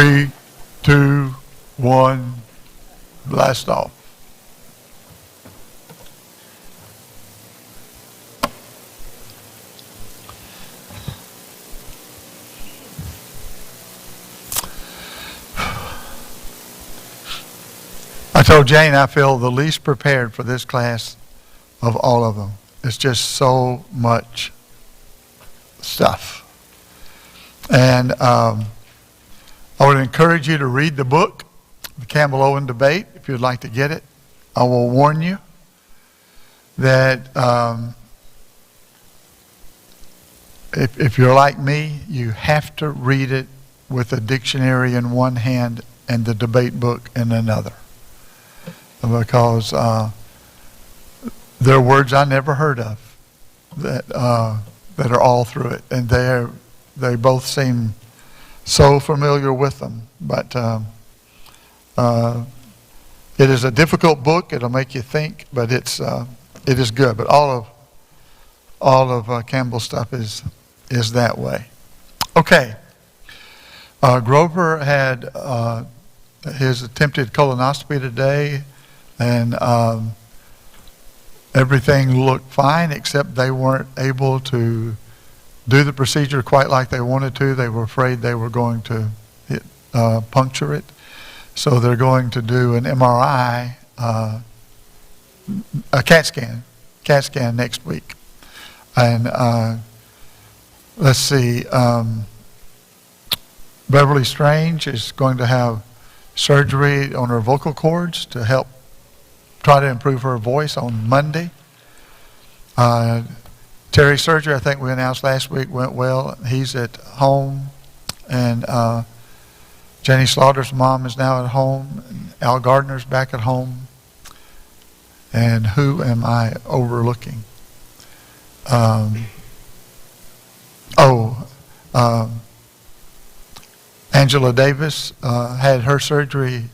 3, 2, 1, blast off. I told Jane I feel the least prepared for this class of all of them. It's just so much stuff. And I would encourage you to read the book, The Campbell-Owen Debate, if you'd like to get it. I will warn you that if you're like me, you have to read it with a dictionary in one hand and the debate book in another. Because there are words I never heard of that are all through it. And they both seem so familiar with them. But it is a difficult book. It'll make you think, but it is good. But all of Campbell's stuff is that way. Okay. Grover had his attempted colonoscopy today, and everything looked fine, except they weren't able to do the procedure quite like they wanted to. They were afraid they were going to puncture it. So they're going to do an MRI, a CAT scan next week. And let's see, Beverly Strange is going to have surgery on her vocal cords to help try to improve her voice on Monday. Terry's surgery, I think we announced last week, went well. He's at home. And Jenny Slaughter's mom is now at home. And Al Gardner's back at home. And who am I overlooking? Angela Davis had her surgery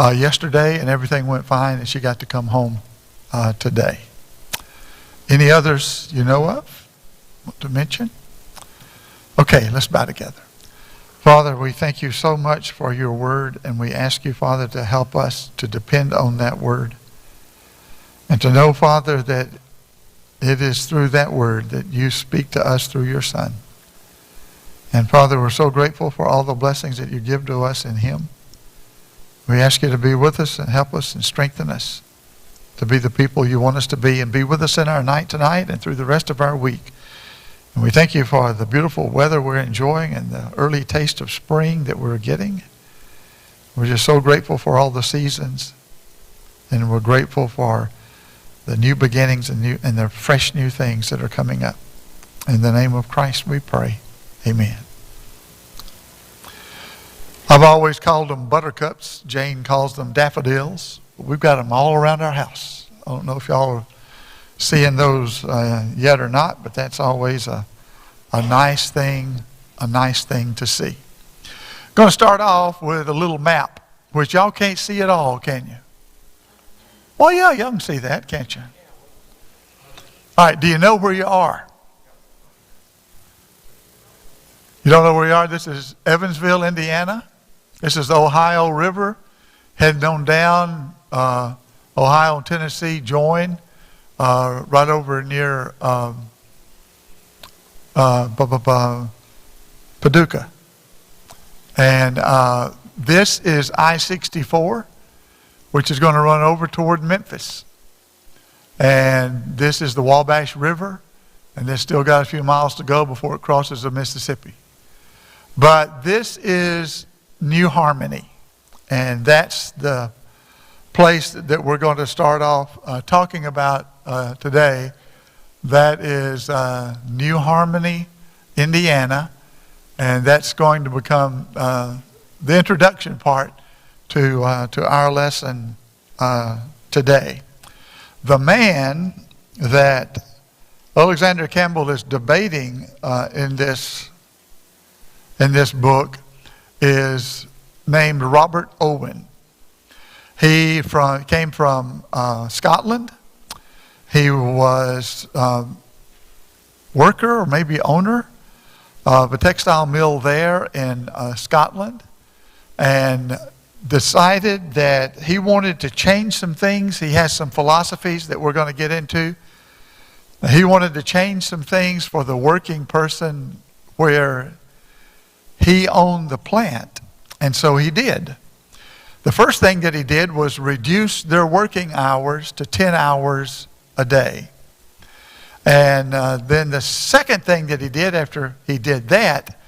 yesterday, and everything went fine, and she got to come home today. Any others you know of? Want to mention? Okay, let's bow together. Father, we thank you so much for your word, and we ask you, Father, to help us to depend on that word. And to know, Father, that it is through that word that you speak to us through your Son. And Father, we're so grateful for all the blessings that you give to us in him. We ask you to be with us and help us and strengthen us to be the people you want us to be, and be with us in our night tonight and through the rest of our week. And we thank you for the beautiful weather we're enjoying and the early taste of spring that we're getting. We're just so grateful for all the seasons, and we're grateful for the new beginnings and the fresh new things that are coming up. In the name of Christ we pray. Amen. I've always called them buttercups. Jane calls them daffodils. We've got them all around our house. I don't know if y'all are seeing those yet or not, but that's always a nice thing to see. Going to start off with a little map, which y'all can't see at all, can you? Well, yeah, y'all can see that, can't you? All right, do you know where you are? You don't know where you are? This is Evansville, Indiana. This is the Ohio River heading on down. Ohio and Tennessee join right over near Paducah. And this is I-64, which is going to run over toward Memphis. And this is the Wabash River, and it's still got a few miles to go before it crosses the Mississippi. But this is New Harmony, and that's the place that we're going to start off talking about today. That is New Harmony, Indiana, and that's going to become the introduction part to our lesson today. The man that Alexander Campbell is debating in this book is named Robert Owen. He came from Scotland. He was worker or maybe owner of a textile mill there in Scotland. and decided that he wanted to change some things. He has some philosophies that we're going to get into. He wanted to change some things for the working person where he owned the plant, and so he did. The first thing that he did was reduce their working hours to 10 hours a day. And then the second thing that he did after he did that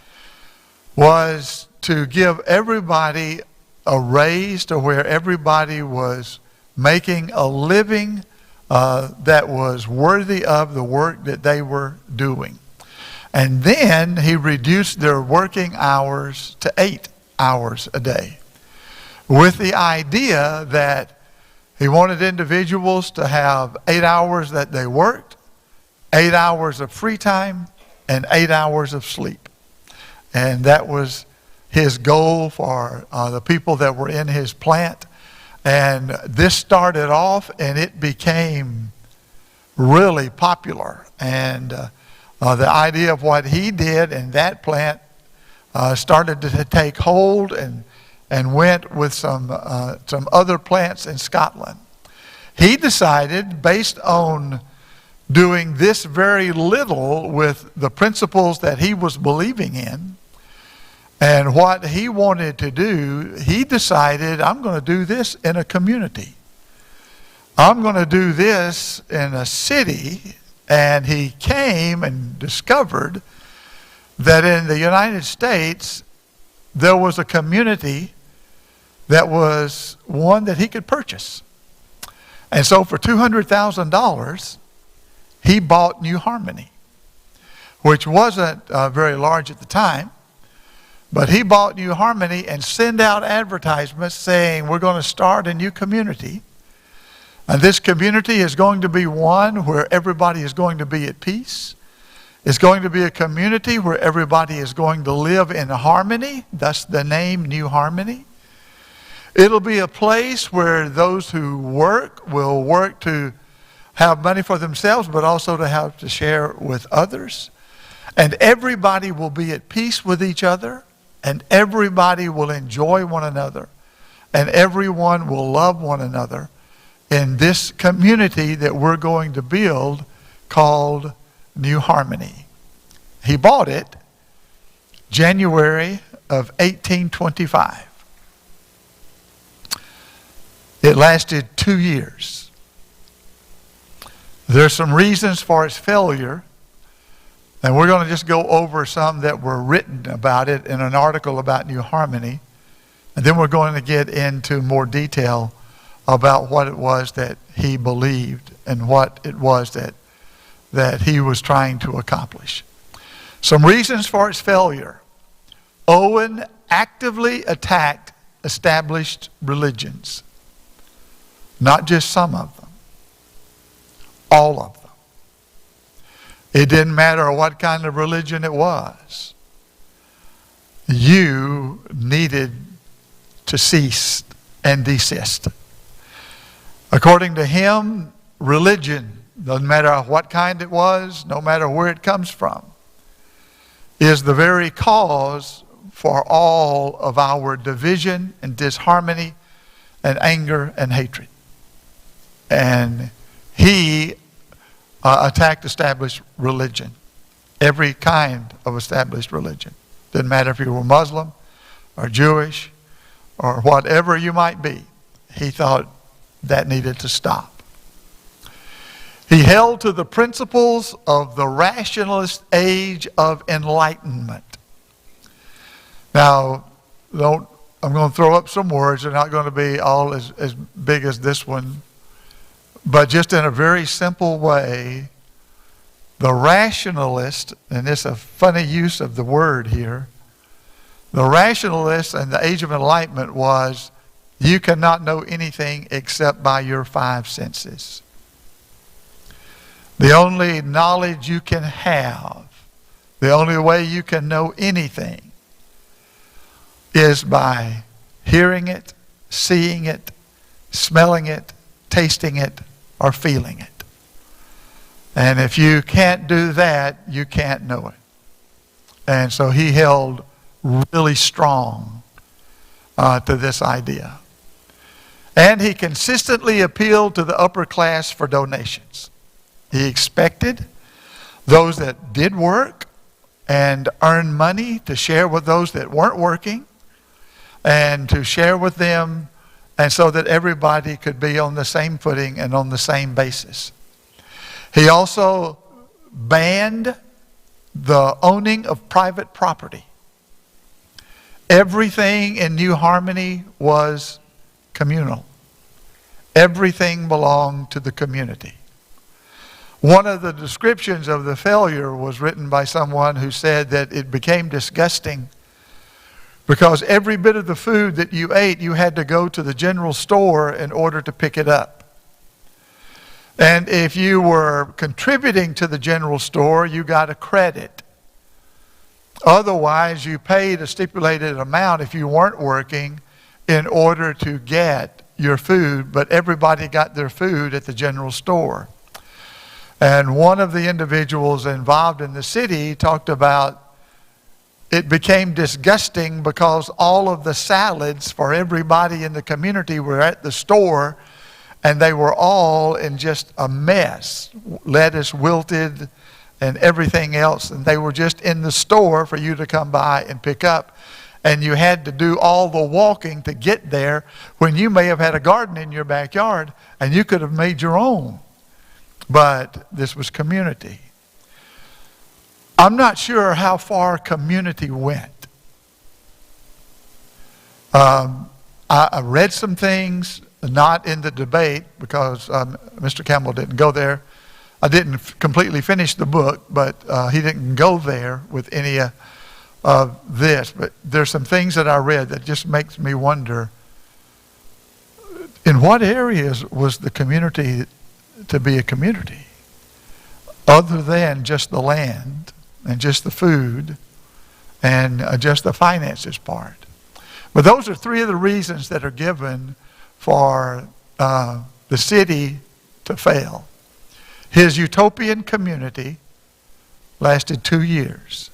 was to give everybody a raise to where everybody was making a living that was worthy of the work that they were doing. And then he reduced their working hours to 8 hours a day, with the idea that he wanted individuals to have 8 hours that they worked, 8 hours of free time, and 8 hours of sleep. And that was his goal for the people that were in his plant. And this started off, and it became really popular. And the idea of what he did in that plant started to take hold and went with some other plants in Scotland. He decided, based on doing this very little with the principles that he was believing in and what he wanted to do, he decided, I'm going to do this in a community. I'm going to do this in a city. And he came and discovered that in the United States, there was a community that was one that he could purchase. And so for $200,000, he bought New Harmony, which wasn't very large at the time. But he bought New Harmony and sent out advertisements saying, we're going to start a new community. And this community is going to be one where everybody is going to be at peace. It's going to be a community where everybody is going to live in harmony. Thus the name New Harmony. It'll be a place where those who work will work to have money for themselves, but also to have to share with others. And everybody will be at peace with each other. And everybody will enjoy one another. And everyone will love one another in this community that we're going to build called New Harmony. He bought it January of 1825. It lasted 2 years. There's some reasons for its failure, and we're going to just go over some that were written about it in an article about New Harmony, and then we're going to get into more detail about what it was that he believed and what it was that he was trying to accomplish. Some reasons for its failure. Owen actively attacked established religions. Not just some of them. All of them. It didn't matter what kind of religion it was. You needed to cease and desist. According to him, religion, doesn't matter what kind it was, no matter where it comes from, is the very cause for all of our division and disharmony and anger and hatred. And he attacked established religion, every kind of established religion. Didn't matter if you were Muslim or Jewish or whatever you might be. He thought that needed to stop. He held to the principles of the rationalist age of enlightenment. Now, I'm going to throw up some words. They're not going to be all as big as this one. But just in a very simple way, the rationalist, and it's a funny use of the word here, the rationalist in the age of enlightenment was, you cannot know anything except by your five senses. The only knowledge you can have, the only way you can know anything is by hearing it, seeing it, smelling it, tasting it, or feeling it. And if you can't do that, you can't know it. And so he held really strong to this idea. And he consistently appealed to the upper class for donations. He expected those that did work and earned money to share with those that weren't working, and to share with them, and so that everybody could be on the same footing and on the same basis. He also banned the owning of private property. Everything in New Harmony was communal. Everything belonged to the community. One of the descriptions of the failure was written by someone who said that it became disgusting because every bit of the food that you ate, you had to go to the general store in order to pick it up. And if you were contributing to the general store, you got a credit. Otherwise, you paid a stipulated amount if you weren't working in order to get your food, but everybody got their food at the general store. And one of the individuals involved in the city talked about it became disgusting because all of the salads for everybody in the community were at the store, and they were all in just a mess. Lettuce wilted and everything else, and they were just in the store for you to come by and pick up. And you had to do all the walking to get there when you may have had a garden in your backyard and you could have made your own. But this was community. I'm not sure how far community went. I read some things, not in the debate, because Mr. Campbell didn't go there. I didn't completely finish the book, but he didn't go there with any of this. But there's some things that I read that just makes me wonder, in what areas was the community to be a community other than just the land and just the food and just the finances part? But those are three of the reasons that are given for the city to fail. His utopian community lasted 2 years,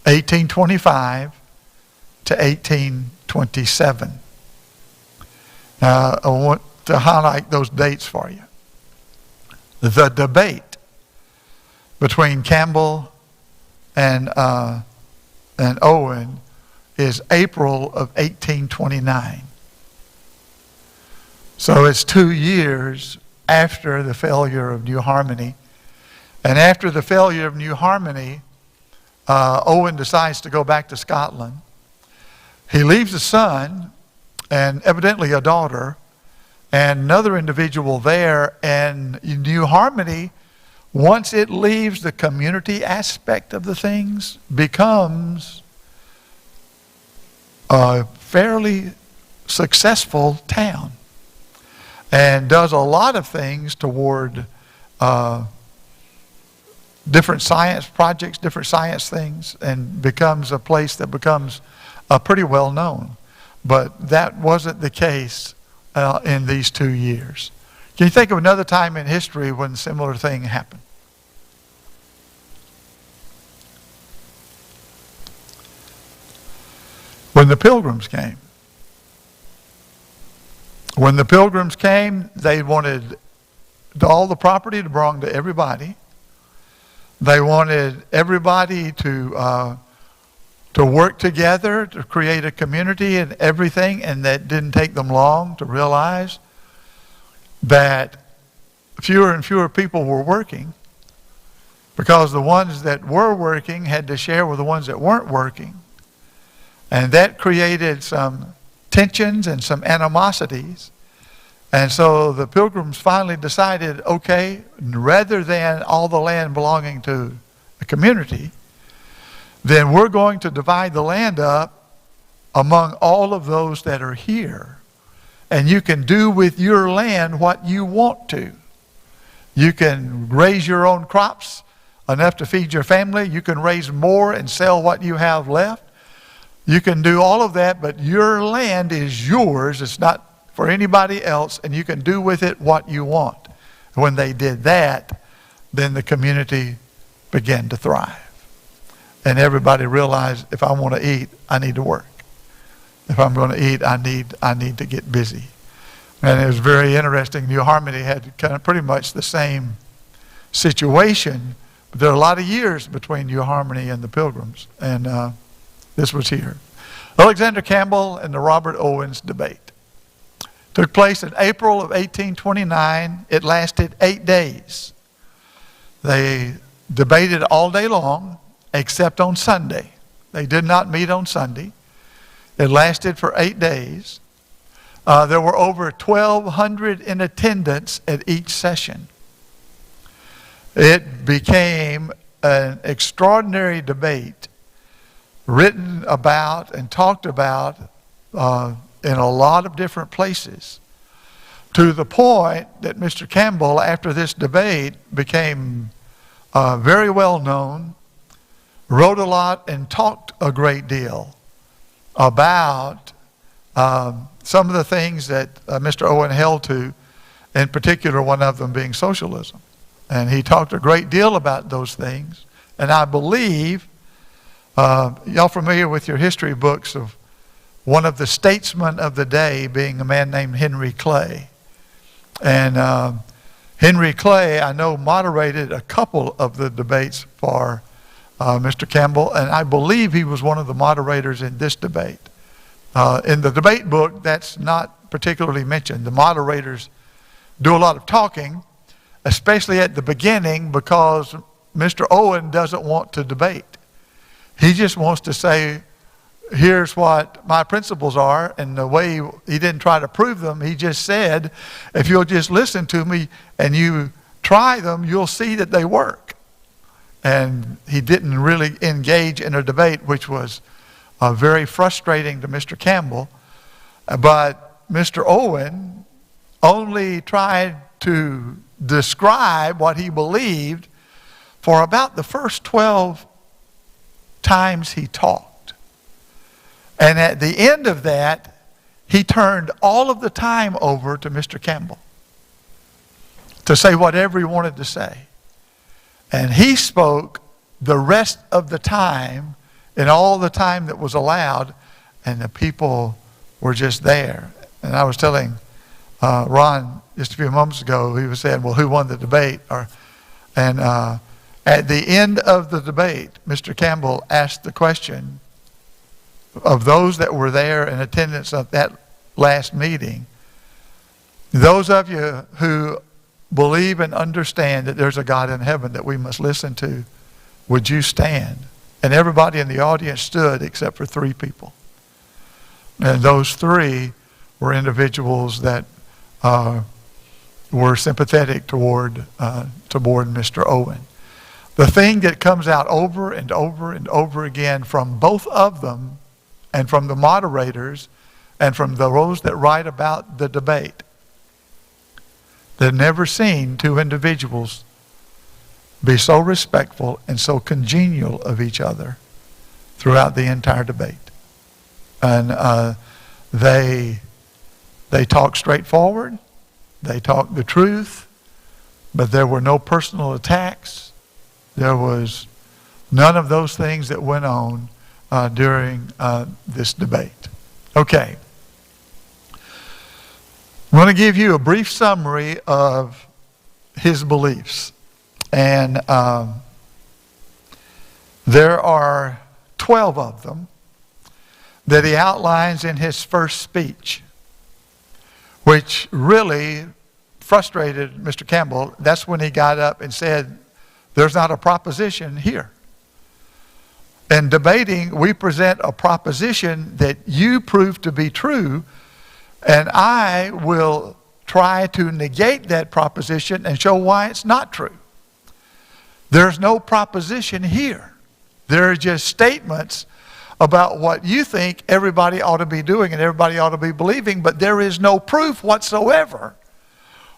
1825 to 1827. Now, I want to highlight those dates for you. The debate between Campbell and Owen is April of 1829. So it's 2 years after the failure of New Harmony. And after the failure of New Harmony, Owen decides to go back to Scotland. He leaves a son and evidently a daughter and another individual there. And New Harmony, once it leaves the community aspect of the things, becomes a fairly successful town and does a lot of things toward different science projects, different science things, and becomes a place that becomes pretty well known. But that wasn't the case in these 2 years. Can you think of another time in history when a similar thing happened? When the Pilgrims came. When the Pilgrims came, they wanted all the property to belong to everybody. They wanted everybody to work together to create a community and everything, and that didn't take them long to realize that fewer and fewer people were working because the ones that were working had to share with the ones that weren't working. And that created some tensions and some animosities. And so the Pilgrims finally decided, okay, rather than all the land belonging to the community, then we're going to divide the land up among all of those that are here. And you can do with your land what you want to. You can raise your own crops enough to feed your family. You can raise more and sell what you have left. You can do all of that, but your land is yours. It's not for anybody else, and you can do with it what you want. When they did that, then the community began to thrive. And everybody realized, if I want to eat, I need to work. If I'm going to eat, I need to get busy. And it was very interesting. New Harmony had kind of pretty much the same situation, but there are a lot of years between New Harmony and the Pilgrims, and this was here. Alexander Campbell and the Robert Owens debate took place in April of 1829. It lasted 8 days. They debated all day long, except on Sunday. They did not meet on Sunday. It lasted for 8 days. There were over 1,200 in attendance at each session. It became an extraordinary debate, written about and talked about in a lot of different places, to the point that Mr. Campbell, after this debate, became very well known, wrote a lot and talked a great deal about some of the things that Mr. Owen held to, in particular one of them being socialism. And he talked a great deal about those things. And I believe, y'all familiar with your history books of one of the statesmen of the day being a man named Henry Clay. And Henry Clay, I know, moderated a couple of the debates for Mr. Campbell, and I believe he was one of the moderators in this debate. In the debate book, that's not particularly mentioned. The moderators do a lot of talking, especially at the beginning, because Mr. Owen doesn't want to debate. He just wants to say, here's what my principles are, and the way he didn't try to prove them, he just said, if you'll just listen to me and you try them, you'll see that they work. And he didn't really engage in a debate, which was very frustrating to Mr. Campbell. But Mr. Owen only tried to describe what he believed for about the first 12 times he talked. And at the end of that, he turned all of the time over to Mr. Campbell to say whatever he wanted to say. And he spoke the rest of the time and all the time that was allowed, and the people were just there. And I was telling Ron just a few moments ago, he was saying, well, who won the debate? And at the end of the debate, Mr. Campbell asked the question of those that were there in attendance at that last meeting, those of you who believe and understand that there's a God in heaven that we must listen to, would you stand? And everybody in the audience stood except for 3 people. And those 3 were individuals that were sympathetic toward Mr. Owen. The thing that comes out over and over and over again from both of them, and from the moderators, and from those that write about the debate, they've never seen 2 individuals be so respectful and so congenial of each other throughout the entire debate. And they talked straightforward, they talked the truth, but there were no personal attacks. There was none of those things that went on during this debate. Okay. I'm going to give you a brief summary of his beliefs. And there are 12 of them that he outlines in his first speech, which really frustrated Mr. Campbell. That's when he got up and said, there's not a proposition here. In debating, we present a proposition that you prove to be true, and I will try to negate that proposition and show why it's not true. There's no proposition here. There are just statements about what you think everybody ought to be doing and everybody ought to be believing, but there is no proof whatsoever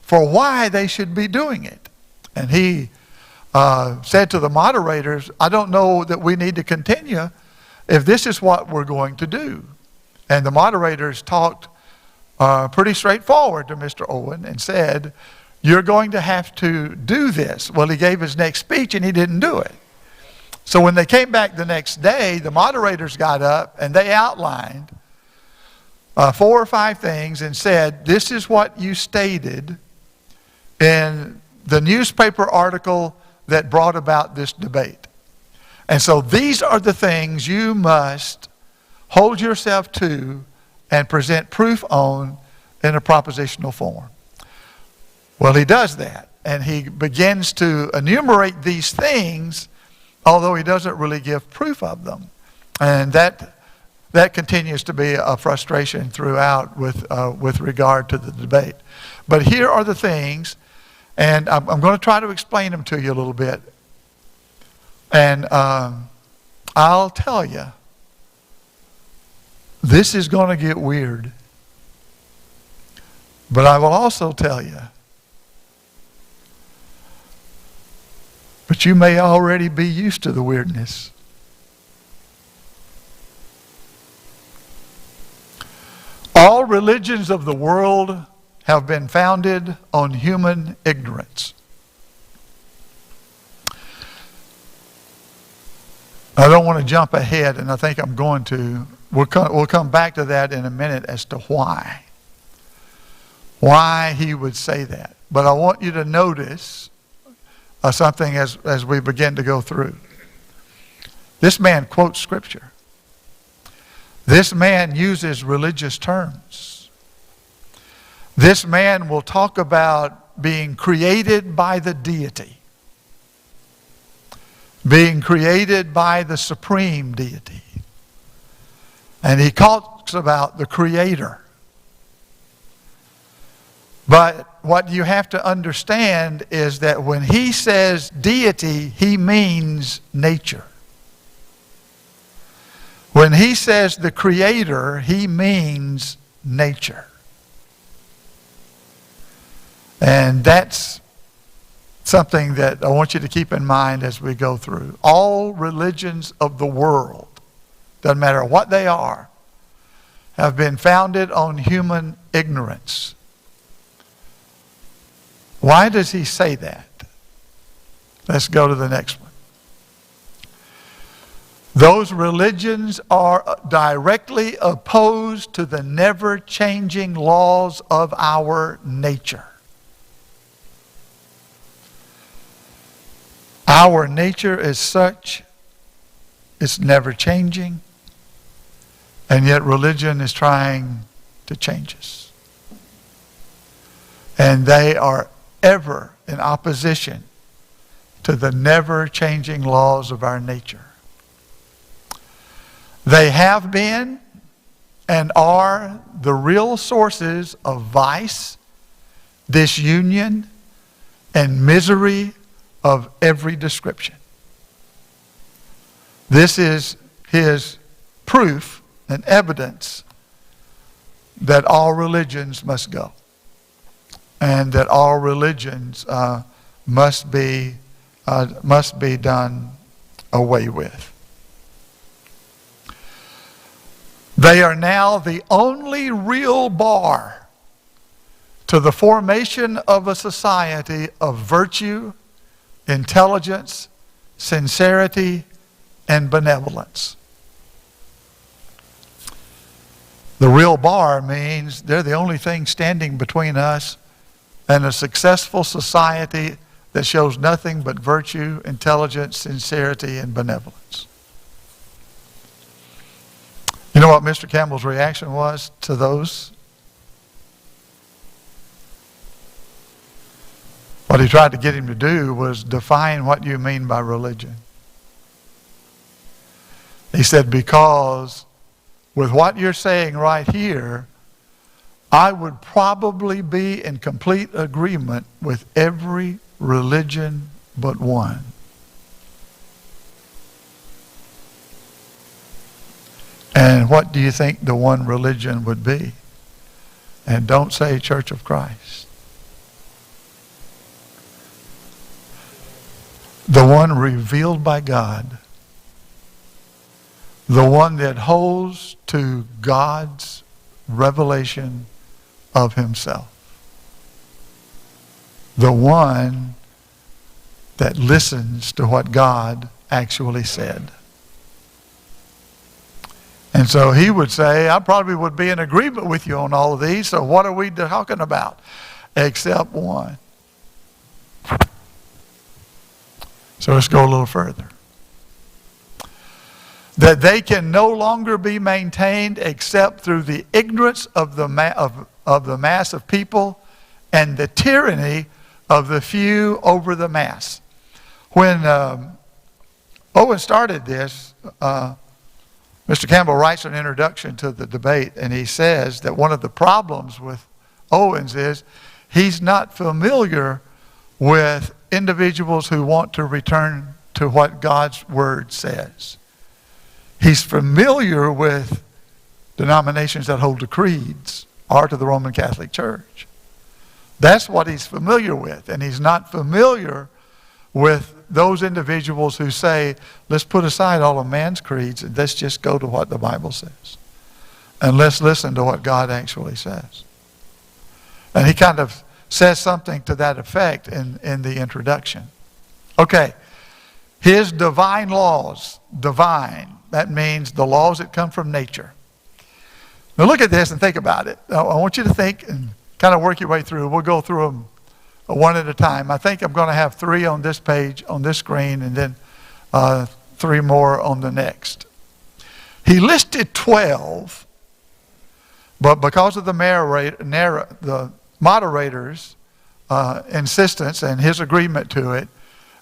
for why they should be doing it. And he said to the moderators, I don't know that we need to continue if this is what we're going to do. And the moderators talked pretty straightforward to Mr. Owen and said, you're going to have to do this. Well, he gave his next speech and he didn't do it. So when they came back the next day, the moderators got up and they outlined 4 or 5 things and said, this is what you stated in the newspaper article that brought about this debate. And so these are the things you must hold yourself to and present proof on in a propositional form. Well, he does that, and he begins to enumerate these things, although he doesn't really give proof of them. And that continues to be a frustration throughout with regard to the debate. But here are the things, and I'm going to try to explain them to you a little bit. And I'll tell you, this is going to get weird. But I will also tell you, but you may already be used to the weirdness. All religions of the world have been founded on human ignorance. I don't want to jump ahead, and I think I'm going to. We'll come back to that in a minute as to why he would say that. But I want you to notice something as we begin to go through. This man quotes Scripture. This man uses religious terms. This man will talk about being created by the deity, being created by the supreme deity. And he talks about the Creator. But what you have to understand is that when he says deity, he means nature. When he says the Creator, he means nature. And that's something that I want you to keep in mind as we go through. All religions of the world, doesn't matter what they are, have been founded on human ignorance. Why does he say that? Let's go to the next one. Those religions are directly opposed to the never-changing laws of our nature. Our nature is such, it's never changing, and yet religion is trying to change us. And they are ever in opposition to the never-changing laws of our nature. They have been and are the real sources of vice, disunion, and misery of every description. This is his proof and evidence that all religions must go, and that all religions must be done away with. They are now the only real bar to the formation of a society of virtue, intelligence, sincerity, and benevolence. The real bar means they're the only thing standing between us and a successful society that shows nothing but virtue, intelligence, sincerity, and benevolence. You know what Mr. Campbell's reaction was to those? What he tried to get him to do was define what you mean by religion. He said, because with what you're saying right here, I would probably be in complete agreement with every religion but one. And what do you think the one religion would be? And don't say Church of Christ. The one revealed by God. The one that holds to God's revelation of himself. The one that listens to what God actually said. And And so he would say, I probably would be in agreement with you on all of these, so what are we talking about? Except one. So let's go a little further. That they can no longer be maintained except through the ignorance of the mass of people and the tyranny of the few over the mass. When Owen started this, Mr. Campbell writes an introduction to the debate, and he says that one of the problems with Owens is he's not familiar with individuals who want to return to what God's Word says. He's familiar with denominations that hold to creeds or to the Roman Catholic Church. That's what he's familiar with, and he's not familiar with those individuals who say, let's put aside all of man's creeds and let's just go to what the Bible says. And let's listen to what God actually says. And he kind of says something to that effect in the introduction. Okay, his divine laws, divine, that means the laws that come from nature. Now look at this and think about it. I want you to think and kind of work your way through. We'll go through them one at a time. I think I'm going to have 3 on this page, on this screen, and then 3 more on the next. He listed 12, but because of the moderator's insistence and his agreement to it,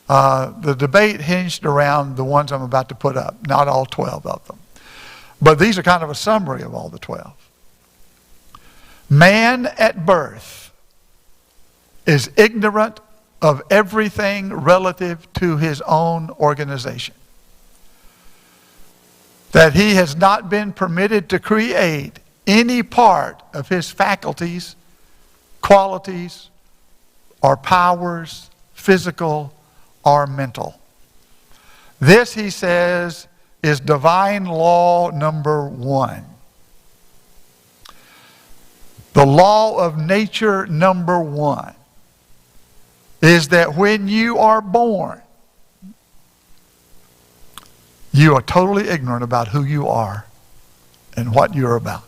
the debate hinged around the ones I'm about to put up, not all 12 of them. But these are kind of a summary of all the 12. Man at birth is ignorant of everything relative to his own organization. That he has not been permitted to create any part of his faculties, qualities, or powers, physical or mental. This, he says, is divine law number 1. The law of nature number 1 is that when you are born, you are totally ignorant about who you are and what you're about.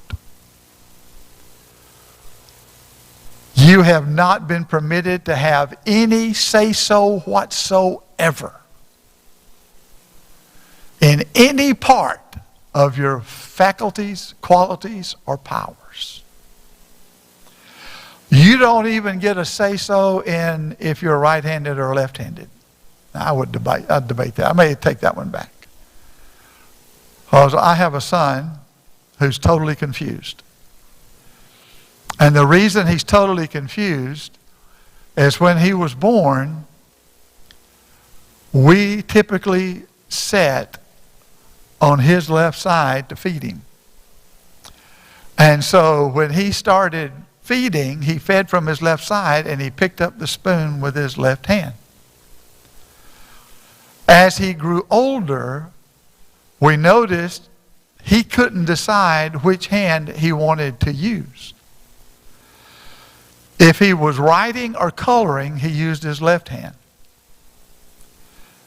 You have not been permitted to have any say-so whatsoever in any part of your faculties, qualities, or powers. You don't even get a say-so in if you're right-handed or left-handed. I'd debate that. I may take that one back. Because I have a son who's totally confused. And the reason he's totally confused is when he was born, we typically sat on his left side to feed him. And so when he started feeding, he fed from his left side and he picked up the spoon with his left hand. As he grew older, we noticed he couldn't decide which hand he wanted to use. If he was writing or coloring, he used his left hand.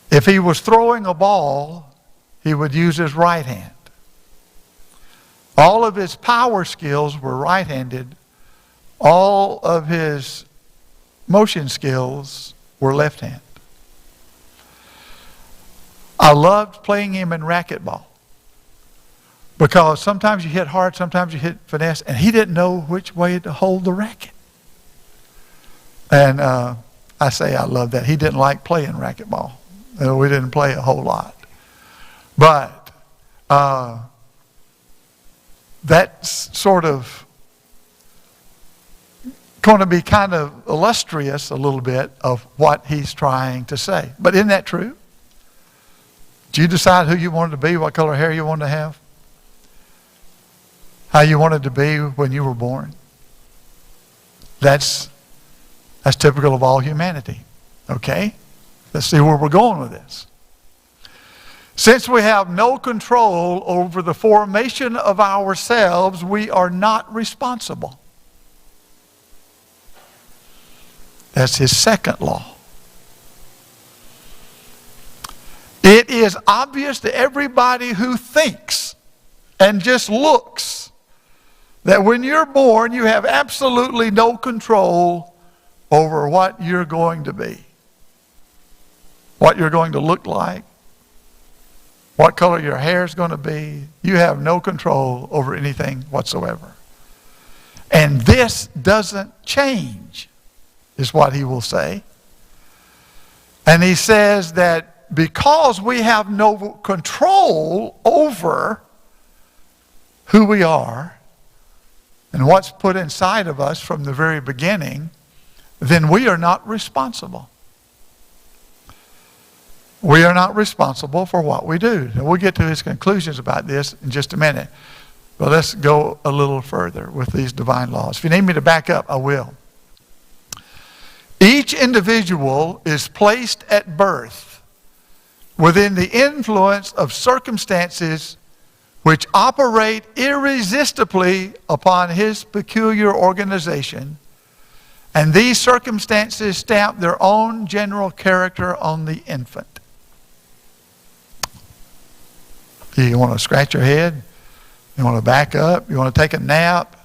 If he was throwing a ball, he would use his right hand. All of his power skills were right-handed. All of his motion skills were left-handed. I loved playing him in racquetball because sometimes you hit hard, sometimes you hit finesse, and he didn't know which way to hold the racket. And I say I love that. He didn't like playing racquetball. We didn't play a whole lot. But that's sort of going to be kind of illustrious a little bit of what he's trying to say. But isn't that true? Did you decide who you wanted to be, what color hair you wanted to have? How you wanted to be when you were born? That's typical of all humanity. Okay? Let's see where we're going with this. Since we have no control over the formation of ourselves, we are not responsible. That's his second law. It is obvious to everybody who thinks and just looks, that when you're born, you have absolutely no control over what you're going to be, what you're going to look like, what color your hair is going to be. You have no control over anything whatsoever. And this doesn't change, is what he will say. And he says that because we have no control over who we are and what's put inside of us from the very beginning, then we are not responsible. We are not responsible for what we do. And we'll get to his conclusions about this in just a minute. But let's go a little further with these divine laws. If you need me to back up, I will. Each individual is placed at birth within the influence of circumstances which operate irresistibly upon his peculiar organization, and these circumstances stamp their own general character on the infant. You want to scratch your head? You want to back up? You want to take a nap?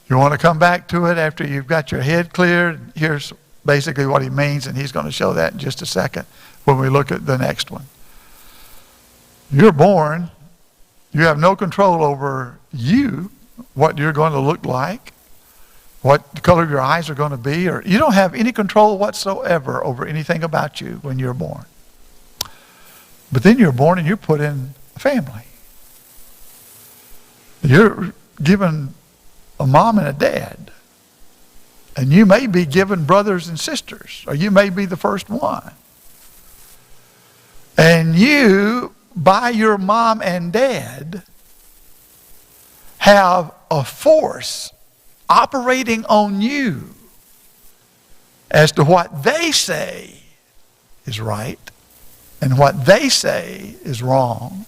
You want to come back to it after you've got your head cleared? Here's basically what he means, and he's going to show that in just a second when we look at the next one. You're born. You have no control over you, what you're going to look like, what color your eyes are going to be, or you don't have any control whatsoever over anything about you when you're born. But then you're born and you're put in a family. You're given a mom and a dad. And you may be given brothers and sisters, or you may be the first one. And you, by your mom and dad, have a force operating on you as to what they say is right and what they say is wrong,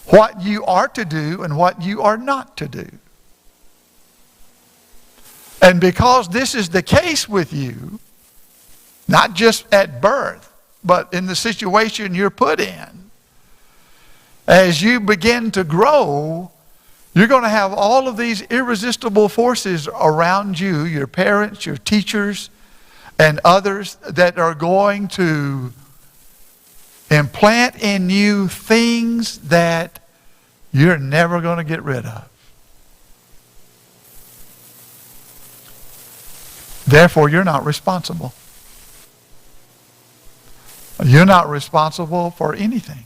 what you are to do and what you are not to do. And because this is the case with you, not just at birth, but in the situation you're put in, as you begin to grow, you're going to have all of these irresistible forces around you, your parents, your teachers, and others that are going to implant in you things that you're never going to get rid of. Therefore, you're not responsible. You're not responsible for anything.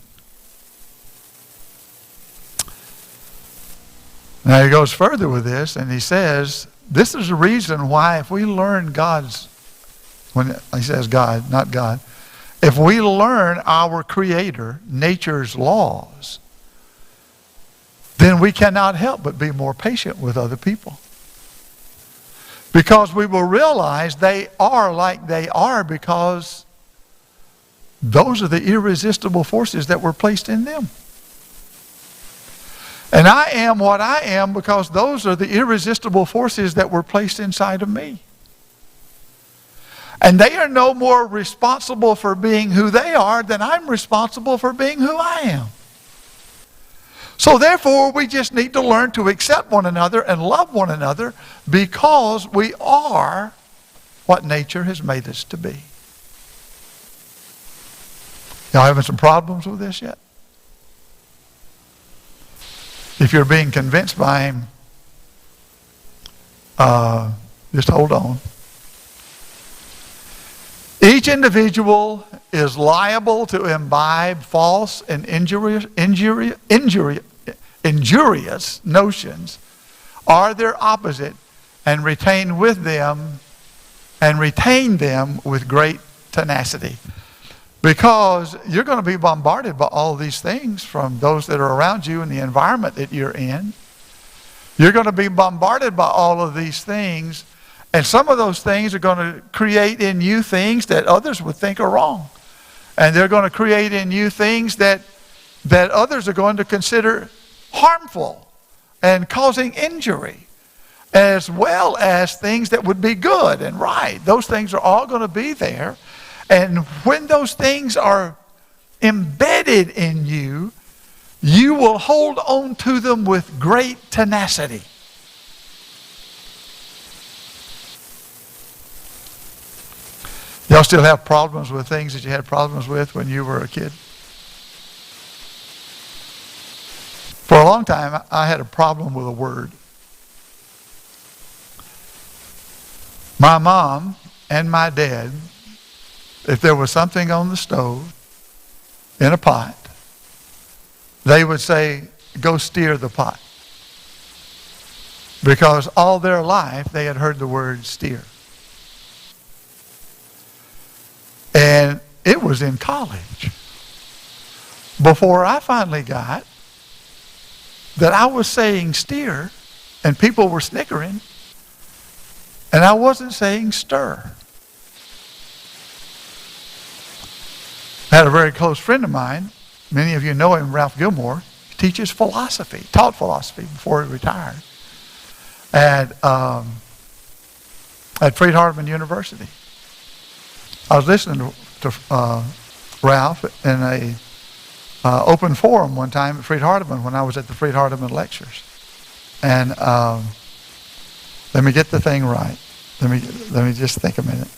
Now he goes further with this, and he says, this is the reason why if we learn God's, when he says God, not God, if we learn our Creator, nature's laws, then we cannot help but be more patient with other people. Because we will realize they are like they are because those are the irresistible forces that were placed in them. And I am what I am because those are the irresistible forces that were placed inside of me. And they are no more responsible for being who they are than I'm responsible for being who I am. So therefore, we just need to learn to accept one another and love one another because we are what nature has made us to be. Y'all having some problems with this yet? If you're being convinced by him, just hold on. Each individual is liable to imbibe false and injurious notions or their opposite and retain them with great tenacity. Because you're going to be bombarded by all these things from those that are around you and the environment that you're in. You're going to be bombarded by all of these things. And some of those things are going to create in you things that others would think are wrong. And they're going to create in you things that others are going to consider harmful and causing injury, as well as things that would be good and right. Those things are all going to be there. And when those things are embedded in you, you will hold on to them with great tenacity. Y'all still have problems with things that you had problems with when you were a kid? For a long time, I had a problem with a word. My mom and my dad, if there was something on the stove in a pot, they would say, go steer the pot. Because all their life they had heard the word steer. And it was in college before I finally got that I was saying steer and people were snickering, and I wasn't saying stir. I had a very close friend of mine, many of you know him, Ralph Gilmore. He teaches philosophy, taught philosophy before he retired at Freed-Hardeman University. I was listening to Ralph in a open forum one time at Freed-Hardeman when I was at the Freed-Hardeman lectures. And let me get the thing right. Let me just think a minute.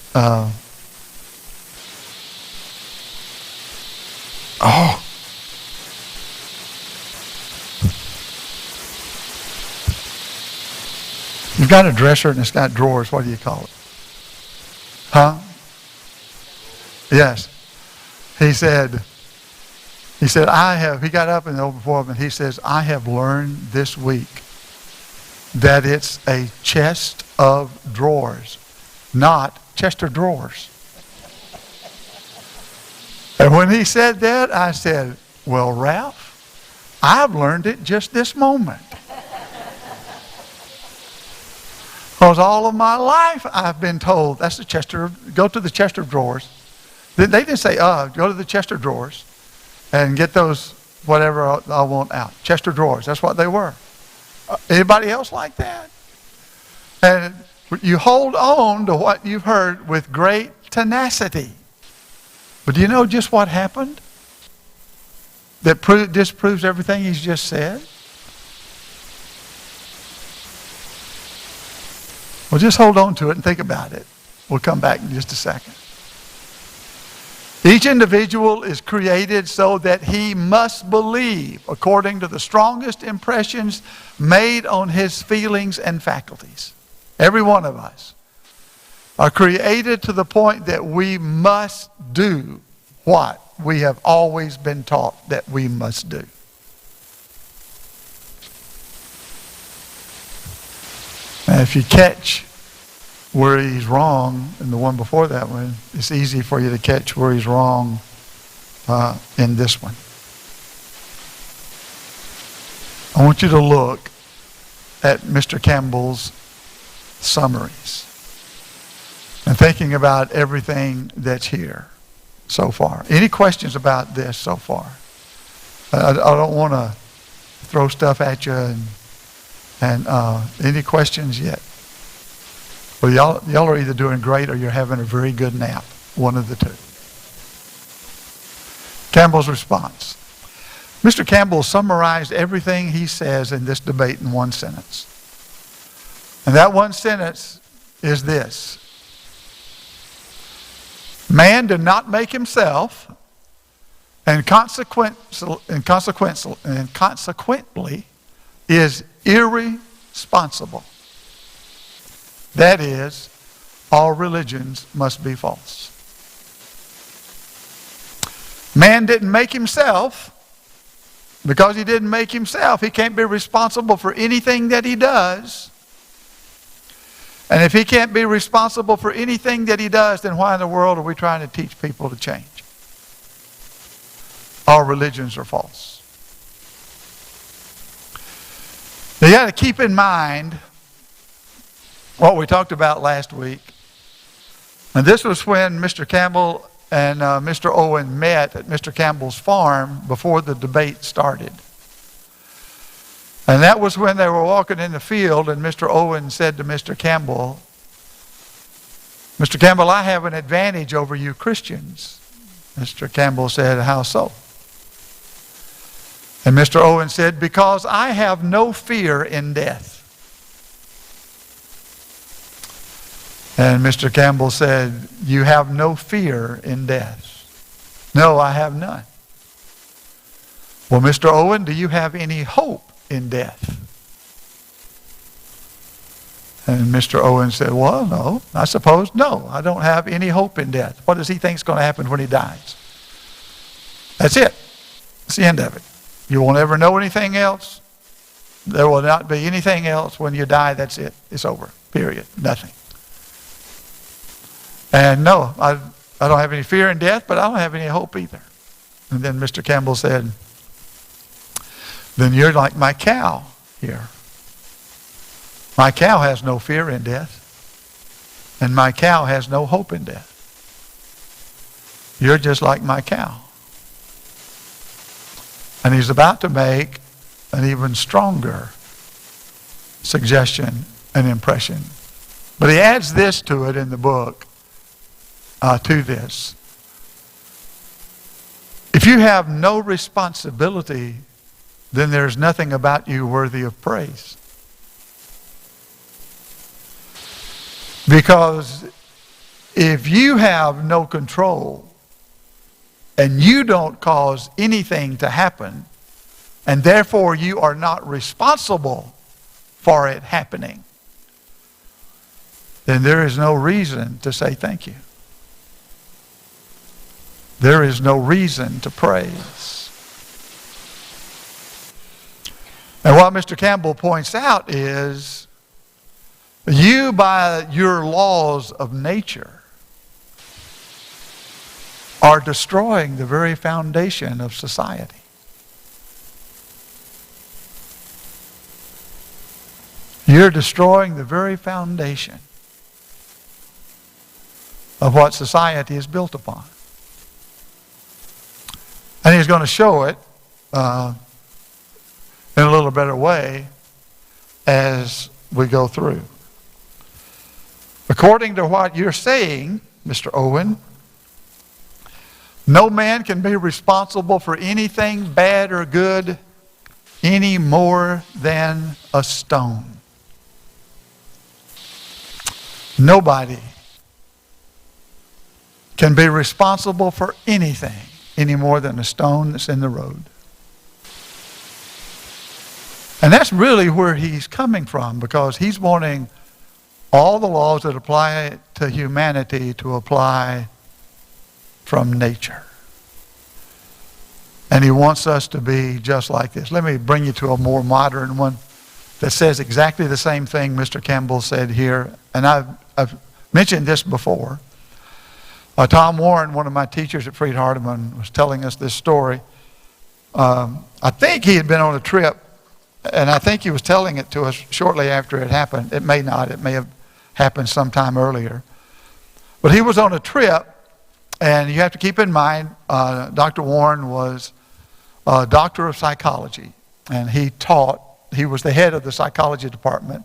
You've got a dresser and it's got drawers. What do you call it? Huh? Yes. He said, he got up in the open forum and he says, I have learned this week that it's a chest of drawers, not Chester drawers. And when he said that, I said, well, Ralph, I've learned it just this moment. Because all of my life I've been told, that's the Chester, go to the Chester drawers. They didn't say, go to the Chester drawers and get those, whatever I want out. Chester drawers, that's what they were. Anybody else like that? And you hold on to what you've heard with great tenacity. But do you know just what happened that disproves everything he's just said? Well, just hold on to it and think about it. We'll come back in just a second. Each individual is created so that he must believe according to the strongest impressions made on his feelings and faculties. Every one of us are created to the point that we must do what we have always been taught that we must do. And if you catch where he's wrong in the one before that one, it's easy for you to catch where he's wrong in this one. I want you to look at Mr. Campbell's summaries and thinking about everything that's here so far. Any questions about this so far? I don't want to throw stuff at you and any questions yet? Well, y'all are either doing great or you're having a very good nap. One of the two. Campbell's response. Mr. Campbell summarized everything he says in this debate in one sentence. And that one sentence is this. Man did not make himself, and consequently is irresponsible. That is, all religions must be false. Man didn't make himself. Because he didn't make himself, he can't be responsible for anything that he does. And if he can't be responsible for anything that he does, then why in the world are we trying to teach people to change? All religions are false. Now you got to keep in mind what we talked about last week. And this was when Mr. Campbell and Mr. Owen met at Mr. Campbell's farm before the debate started. And that was when they were walking in the field and Mr. Owen said to Mr. Campbell, Mr. Campbell, I have an advantage over you Christians. Mr. Campbell said, how so? And Mr. Owen said, because I have no fear in death. And Mr. Campbell said, you have no fear in death. No, I have none. Well, Mr. Owen, do you have any hope in death? And Mr. Owen said, well, no, I suppose, no, I don't have any hope in death. What does he think is going to happen when he dies? That's it. It's the end of it. You won't ever know anything else. There will not be anything else. When you die, that's it. It's over. Period. Nothing. And no, I don't have any fear in death, but I don't have any hope either. And then Mr. Campbell said, then you're like my cow here. My cow has no fear in death, and my cow has no hope in death. You're just like my cow. And he's about to make an even stronger suggestion and impression. But he adds this to it in the book, to this. If you have no responsibility, then there's nothing about you worthy of praise. Because if you have no control and you don't cause anything to happen, and therefore you are not responsible for it happening, then there is no reason to say thank you. There is no reason to praise. And what Mr. Campbell points out is, you, by your laws of nature, are destroying the very foundation of society. You're destroying the very foundation of what society is built upon. And he's going to show it in a little better way as we go through. According to what you're saying, Mr. Owen, no man can be responsible for anything bad or good any more than a stone. Nobody can be responsible for anything any more than a stone that's in the road. And that's really where he's coming from, because he's wanting all the laws that apply to humanity to apply from nature. And he wants us to be just like this. Let me bring you to a more modern one that says exactly the same thing Mr. Campbell said here. And I've mentioned this before. Tom Warren, one of my teachers at Freed Hardeman, was telling us this story. I think he had been on a trip, and I think he was telling it to us shortly after it happened. It may not. It may have happened sometime earlier. But he was on a trip, and you have to keep in mind, Dr. Warren was a doctor of psychology, and he was the head of the psychology department,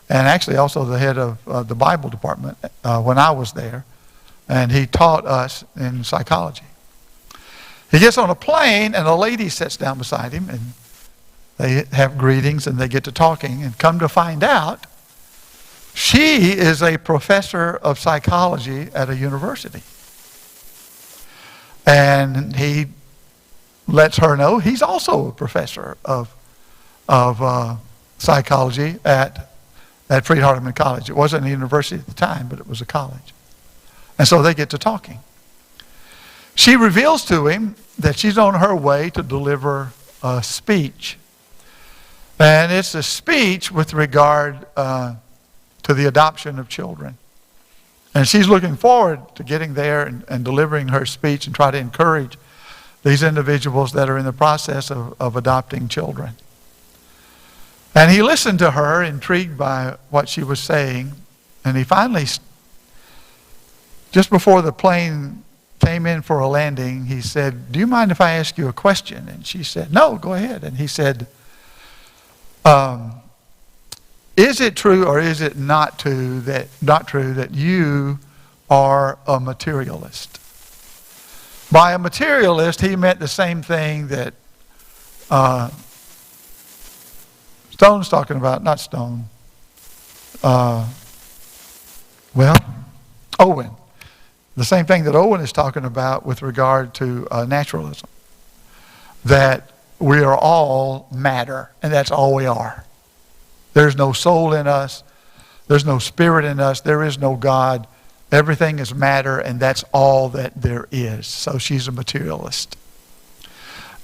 and actually also the head of the Bible department when I was there. And he taught us in psychology. He gets on a plane, and a lady sits down beside him, and they have greetings, and they get to talking, and come to find out, she is a professor of psychology at a university. And he lets her know he's also a professor of psychology at Freed Hardeman College. It wasn't a university at the time, but it was a college. And so they get to talking. She reveals to him that she's on her way to deliver a speech. And it's a speech with regard to the adoption of children. And she's looking forward to getting there and delivering her speech and try to encourage these individuals that are in the process of adopting children. And he listened to her, intrigued by what she was saying. And he finally, just before the plane came in for a landing, he said, "Do you mind if I ask you a question?" And she said, "No, go ahead." And he said, "Is it true or is it not true that you are a materialist?" By a materialist, he meant the same thing that Stone's talking about, not Stone, Owen. The same thing that Owen is talking about with regard to naturalism. That we are all matter, and that's all we are. There's no soul in us. There's no spirit in us. There is no God. Everything is matter, and that's all that there is. So she's a materialist.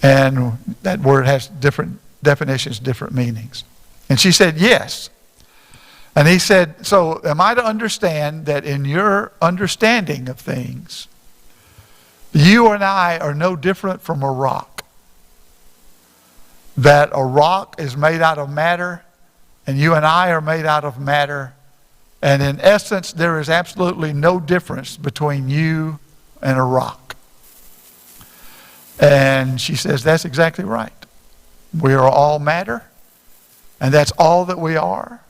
And that word has different definitions, different meanings. And she said, yes. And he said, so am I to understand that in your understanding of things, you and I are no different from a rock? That a rock is made out of matter, and you and I are made out of matter. And in essence, there is absolutely no difference between you and a rock. And she says, that's exactly right. We are all matter, and that's all that we are.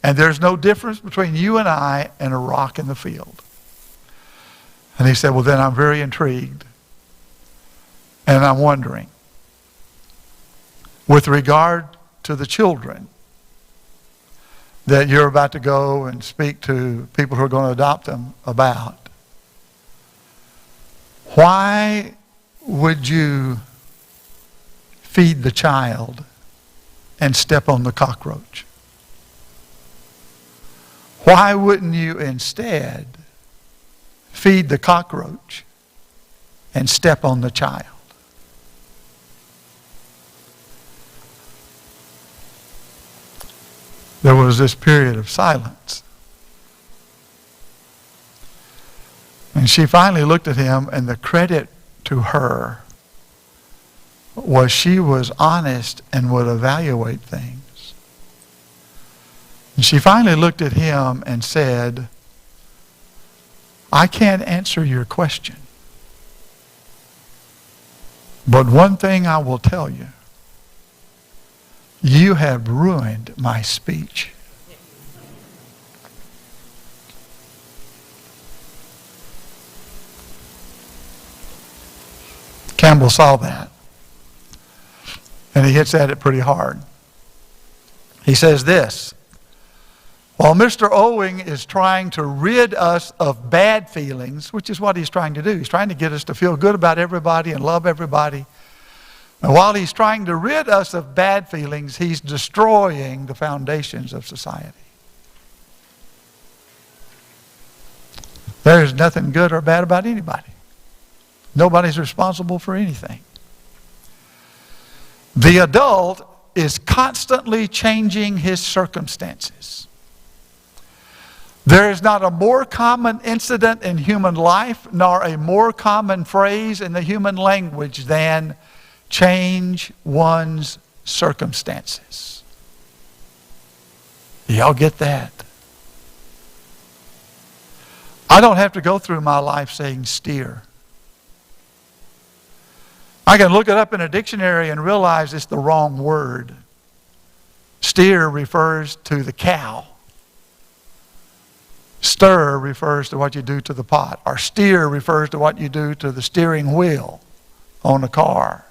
And there's no difference between you and I and a rock in the field. And he said, well, then I'm very intrigued. And I'm wondering, with regard to the children that you're about to go and speak to people who are going to adopt them about, why would you feed the child and step on the cockroach? Why wouldn't you instead feed the cockroach and step on the child? There was this period of silence. And she finally looked at him, and the credit to her was she was honest and would evaluate things. And she finally looked at him and said, I can't answer your question. But one thing I will tell you, you have ruined my speech. Campbell saw that. And he hits at it pretty hard. He says this, while Mr. Owing is trying to rid us of bad feelings, which is what he's trying to do. He's trying to get us to feel good about everybody and love everybody. And while he's trying to rid us of bad feelings, he's destroying the foundations of society. There's nothing good or bad about anybody. Nobody's responsible for anything. The adult is constantly changing his circumstances. There is not a more common incident in human life, nor a more common phrase in the human language than change one's circumstances. Do y'all get that? I don't have to go through my life saying steer. I can look it up in a dictionary and realize it's the wrong word. Steer refers to the cow. Stir refers to what you do to the pot. Or steer refers to what you do to the steering wheel on a car.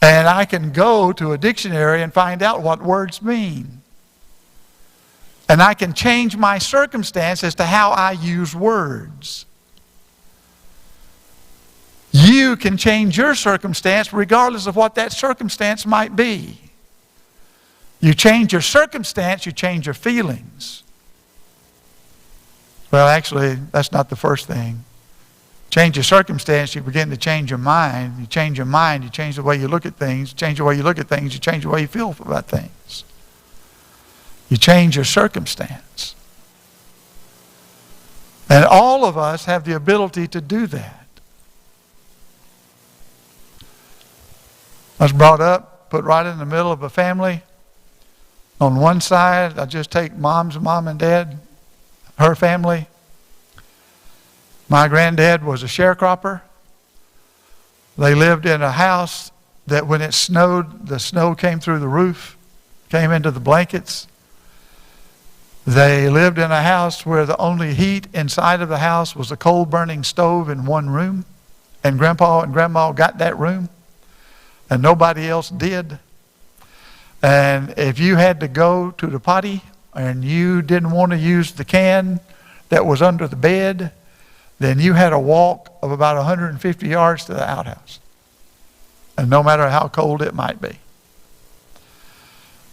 And I can go to a dictionary and find out what words mean. And I can change my circumstance as to how I use words. You can change your circumstance regardless of what that circumstance might be. You change your circumstance, you change your feelings. Well, actually, that's not the first thing. Change your circumstance, you begin to change your mind. You change your mind, you change the way you look at things. Change the way you look at things, you change the way you feel about things. You change your circumstance. And all of us have the ability to do that. I was brought up, put right in the middle of a family. On one side, I just take mom and dad, her family. My granddad was a sharecropper. They lived in a house that when it snowed, the snow came through the roof, came into the blankets. They lived in a house where the only heat inside of the house was a coal-burning stove in one room, and Grandpa and Grandma got that room. and nobody else did. And if you had to go to the potty and you didn't want to use the can that was under the bed, then you had a walk of about 150 yards to the outhouse. And no matter how cold it might be.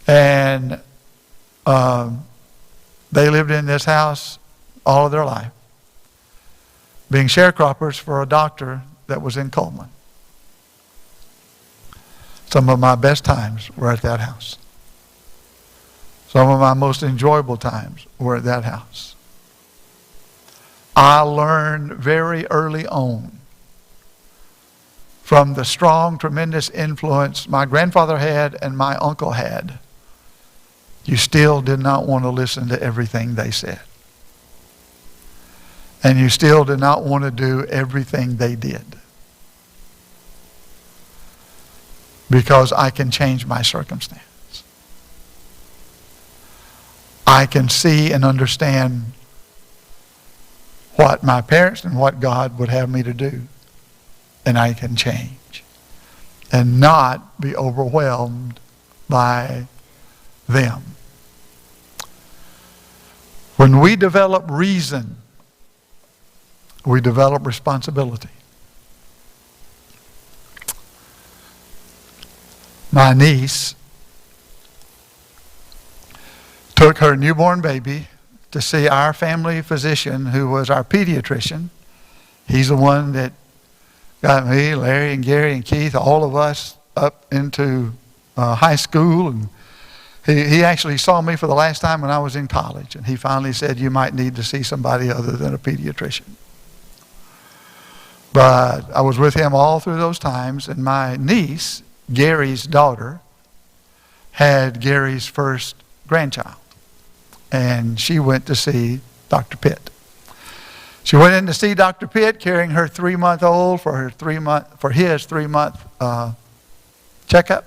And they lived in this house all of their life, being sharecroppers for a doctor that was in Coleman. Some of my best times were at that house. Some of my most enjoyable times were at that house. I learned very early on from the strong, tremendous influence my grandfather had and my uncle had. You still did not want to listen to everything they said. And you still did not want to do everything they did. Because I can change my circumstance. I can see and understand what my parents and what God would have me to do. And I can change. And not be overwhelmed by them. When we develop reason, we develop responsibility. My niece took her newborn baby to see our family physician, who was our pediatrician. He's the one that got me, Larry and Gary and Keith, all of us up into high school. And he actually saw me for the last time when I was in college. And he finally said, you might need to see somebody other than a pediatrician. But I was with him all through those times. And my niece, Gary's daughter, had Gary's first grandchild. And she went to see Dr. Pitt. She went in to see Dr. Pitt carrying her 3-month-old for his 3-month checkup.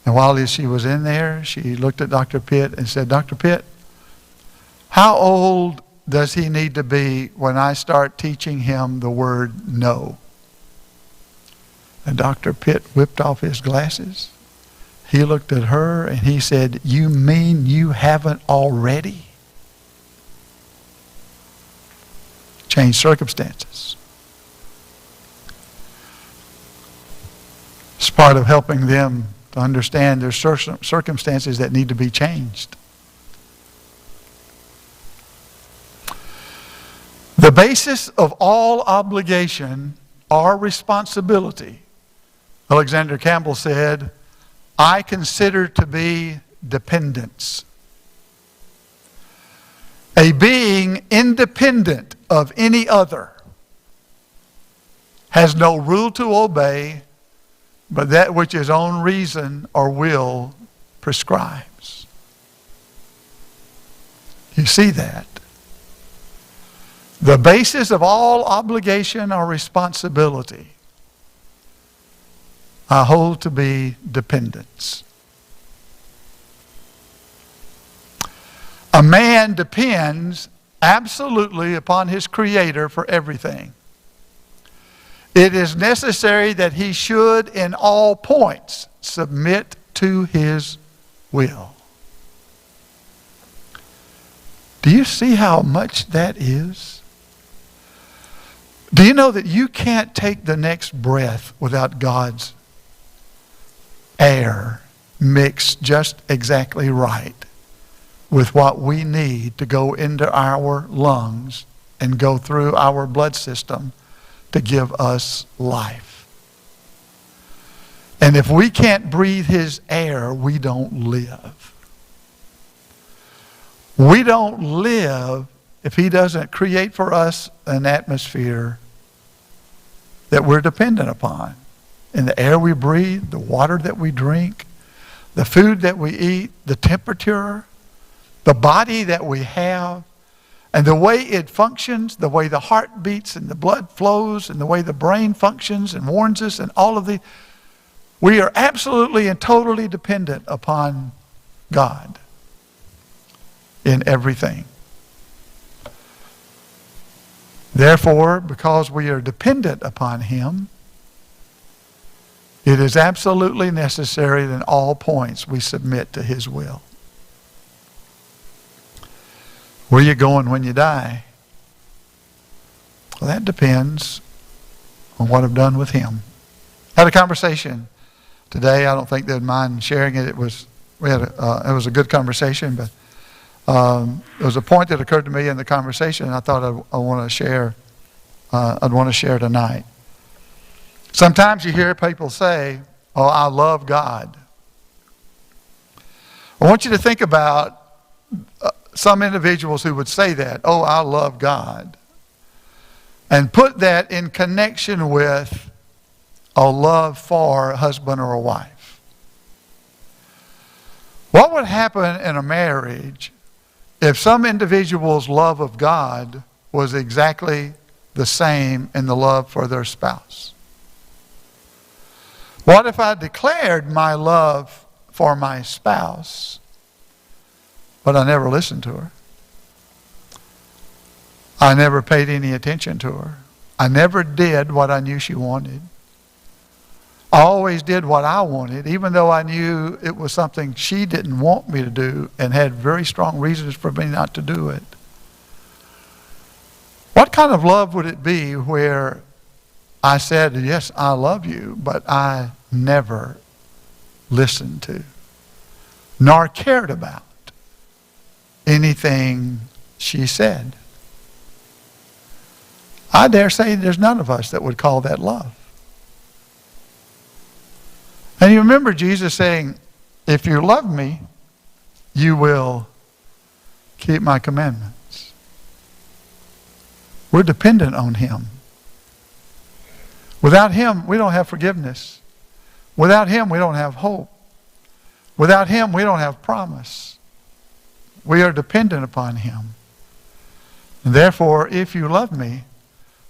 And while she was in there, she looked at Dr. Pitt and said, Dr. Pitt, how old does he need to be when I start teaching him the word no? And Dr. Pitt whipped off his glasses. He looked at her and he said, you mean you haven't already? Changed circumstances. It's part of helping them to understand there's circumstances that need to be changed. The basis of all obligation or responsibility, Alexander Campbell said, I consider to be dependence. A being independent of any other has no rule to obey, but that which his own reason or will prescribes. You see that? The basis of all obligation or responsibility I hold to be dependence. A man depends absolutely upon his Creator for everything. It is necessary that he should in all points submit to his will. Do you see how much that is? Do you know that you can't take the next breath without God's air mixed just exactly right with what we need to go into our lungs and go through our blood system to give us life? And if we can't breathe his air, we don't live. We don't live if he doesn't create for us an atmosphere that we're dependent upon. In the air we breathe, the water that we drink, the food that we eat, the temperature, the body that we have, and the way it functions, the way the heart beats and the blood flows, and the way the brain functions and warns us, and all of the, we are absolutely and totally dependent upon God in everything. Therefore, because we are dependent upon him, It is absolutely necessary that in all points we submit to his will. Where are you going when you die? Well, that depends on what I've done with him. I had a conversation today. I don't think they'd mind sharing it. It was a good conversation, but there was a point that occurred to me in the conversation, and I thought I'd want to share tonight. Sometimes you hear people say, "Oh, I love God." I want you to think about some individuals who would say that, "Oh, I love God," and put that in connection with a love for a husband or a wife. What would happen in a marriage if some individual's love of God was exactly the same in the love for their spouse? What if I declared my love for my spouse, but I never listened to her? I never paid any attention to her. I never did what I knew she wanted. I always did what I wanted, even though I knew it was something she didn't want me to do and had very strong reasons for me not to do it. What kind of love would it be where I said, "Yes, I love you," but I never listened to, nor cared about anything she said? I dare say there's none of us that would call that love. And you remember Jesus saying, "If you love me, you will keep my commandments." We're dependent on him. Without him, we don't have forgiveness. Without him, we don't have hope. Without him, we don't have promise. We are dependent upon him. And therefore, if you love me,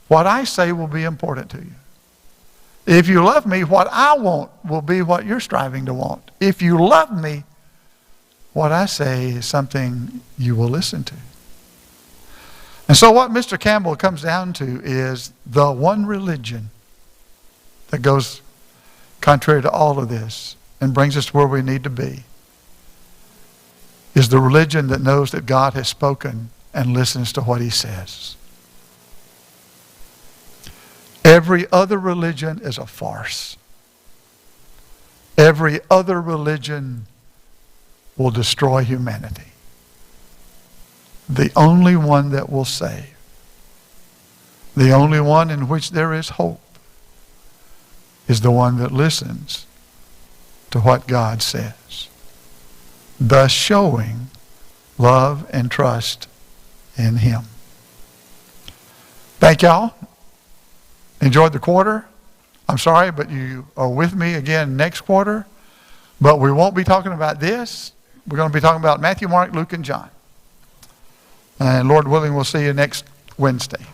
what I say will be important to you. If you love me, what I want will be what you're striving to want. If you love me, what I say is something you will listen to. And so what Mr. Campbell comes down to is the one religion that goes contrary to all of this and brings us to where we need to be is the religion that knows that God has spoken and listens to what he says. Every other religion is a farce. Every other religion will destroy humanity. The only one that will save, the only one in which there is hope, is the one that listens to what God says, thus showing love and trust in him. Thank y'all. Enjoyed the quarter. I'm sorry, but you are with me again next quarter. But we won't be talking about this. We're going to be talking about Matthew, Mark, Luke, and John. And Lord willing, we'll see you next Wednesday.